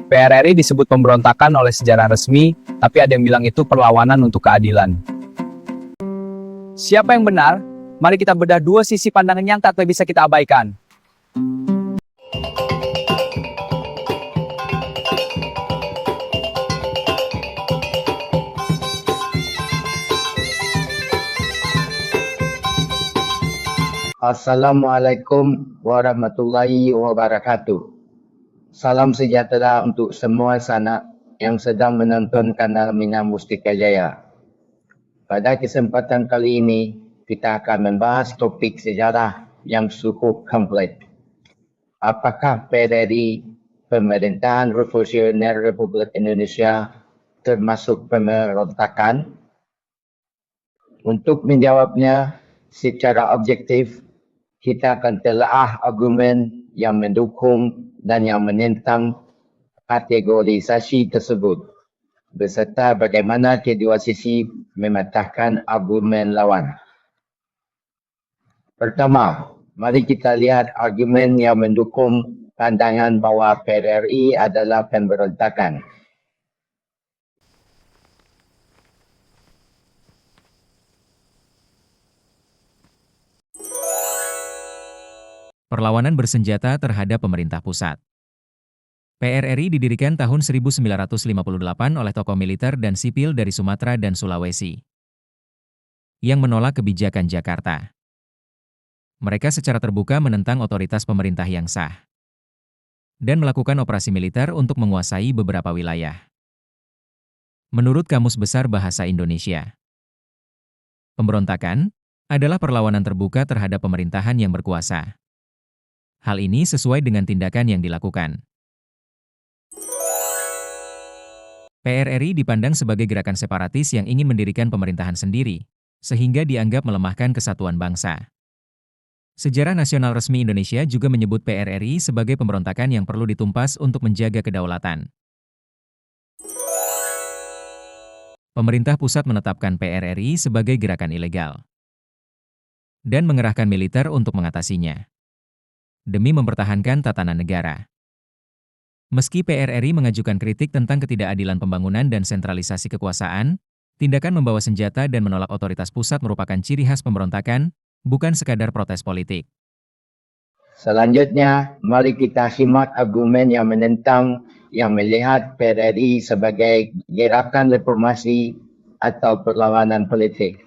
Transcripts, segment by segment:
PRRI disebut pemberontakan oleh sejarah resmi, tapi ada yang bilang itu perlawanan untuk keadilan. Siapa yang benar? Mari kita bedah dua sisi pandangan yang tak bisa kita abaikan. Assalamualaikum warahmatullahi wabarakatuh. Salam sejahtera untuk semua sanak yang sedang menonton kanal Mina Mustika Jaya. Pada kesempatan kali ini, kita akan membahas topik sejarah yang cukup kompleks. Apakah PRRI, Pemerintahan Revolusioner Republik Indonesia, termasuk pemberontakan? Untuk menjawabnya secara objektif, kita akan telaah argumen yang mendukung dan yang menentang kategorisasi tersebut, beserta bagaimana kedua sisi mematahkan argumen lawan. Pertama, mari kita lihat argumen yang mendukung pandangan bahawa PRRI adalah pemberontakan. Perlawanan bersenjata terhadap pemerintah pusat. PRRI didirikan tahun 1958 oleh tokoh militer dan sipil dari Sumatera dan Sulawesi yang menolak kebijakan Jakarta. Mereka secara terbuka menentang otoritas pemerintah yang sah dan melakukan operasi militer untuk menguasai beberapa wilayah. Menurut Kamus Besar Bahasa Indonesia, pemberontakan adalah perlawanan terbuka terhadap pemerintahan yang berkuasa. Hal ini sesuai dengan tindakan yang dilakukan. PRRI dipandang sebagai gerakan separatis yang ingin mendirikan pemerintahan sendiri, sehingga dianggap melemahkan kesatuan bangsa. Sejarah nasional resmi Indonesia juga menyebut PRRI sebagai pemberontakan yang perlu ditumpas untuk menjaga kedaulatan. Pemerintah pusat menetapkan PRRI sebagai gerakan ilegal dan mengerahkan militer untuk mengatasinya demi mempertahankan tatanan negara. Meski PRRI mengajukan kritik tentang ketidakadilan pembangunan dan sentralisasi kekuasaan, tindakan membawa senjata dan menolak otoritas pusat merupakan ciri khas pemberontakan, bukan sekadar protes politik. Selanjutnya, mari kita simak argumen yang menentang yang melihat PRRI sebagai gerakan reformasi atau perlawanan politik.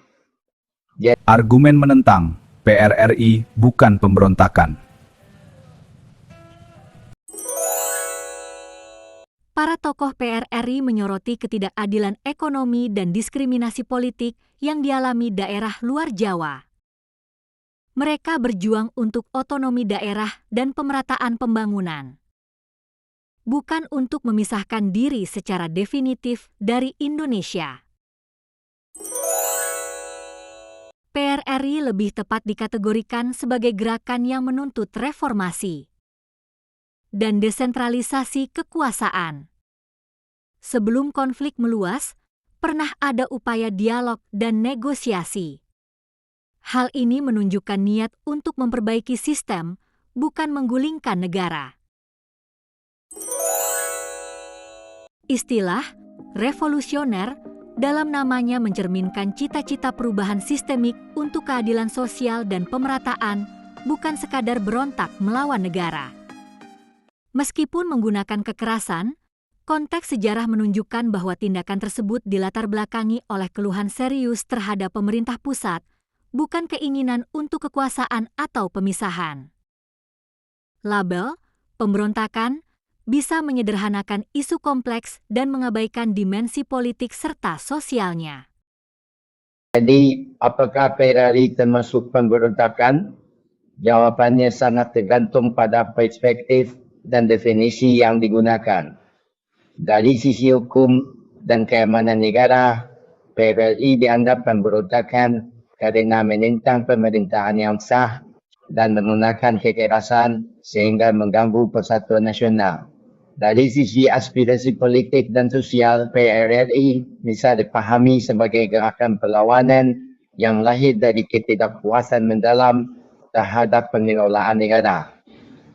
Argumen menentang, PRRI bukan pemberontakan. Para tokoh PRRI menyoroti ketidakadilan ekonomi dan diskriminasi politik yang dialami daerah luar Jawa. Mereka berjuang untuk otonomi daerah dan pemerataan pembangunan, bukan untuk memisahkan diri secara definitif dari Indonesia. PRRI lebih tepat dikategorikan sebagai gerakan yang menuntut reformasi dan desentralisasi kekuasaan. Sebelum konflik meluas, pernah ada upaya dialog dan negosiasi. Hal ini menunjukkan niat untuk memperbaiki sistem, bukan menggulingkan negara. Istilah revolusioner dalam namanya mencerminkan cita-cita perubahan sistemik untuk keadilan sosial dan pemerataan, bukan sekadar berontak melawan negara. Meskipun menggunakan kekerasan, konteks sejarah menunjukkan bahwa tindakan tersebut dilatar belakangi oleh keluhan serius terhadap pemerintah pusat, bukan keinginan untuk kekuasaan atau pemisahan. Label pemberontakan bisa menyederhanakan isu kompleks dan mengabaikan dimensi politik serta sosialnya. Jadi, apakah PRRI termasuk pemberontakan? Jawabannya sangat tergantung pada perspektif dan definisi yang digunakan. Dari sisi hukum dan keamanan negara, PRRI dianggap pemberontakan karena menentang pemerintahan yang sah dan menggunakan kekerasan sehingga mengganggu persatuan nasional. Dari sisi aspirasi politik dan sosial, PRRI bisa dipahami sebagai gerakan perlawanan yang lahir dari ketidakpuasan mendalam terhadap pengelolaan negara.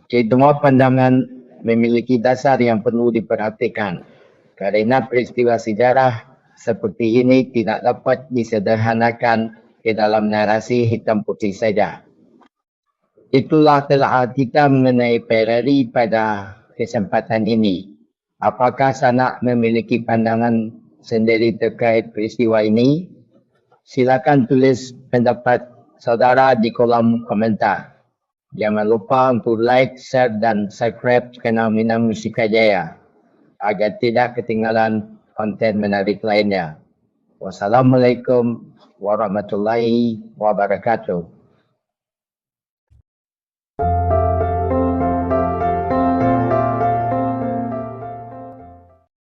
Kedua pandangan memiliki dasar yang perlu diperhatikan. Kerana peristiwa sejarah seperti ini tidak dapat disederhanakan ke dalam narasi hitam putih saja. Itulah telah kita mengenai PRRI pada kesempatan ini. Apakah sanak memiliki pandangan sendiri terkait peristiwa ini? Silakan tulis pendapat saudara di kolom komentar. Jangan lupa untuk like, share dan subscribe channel Minang Musika Jaya agar tidak ketinggalan konten menarik lainnya. Wassalamualaikum warahmatullahi wabarakatuh.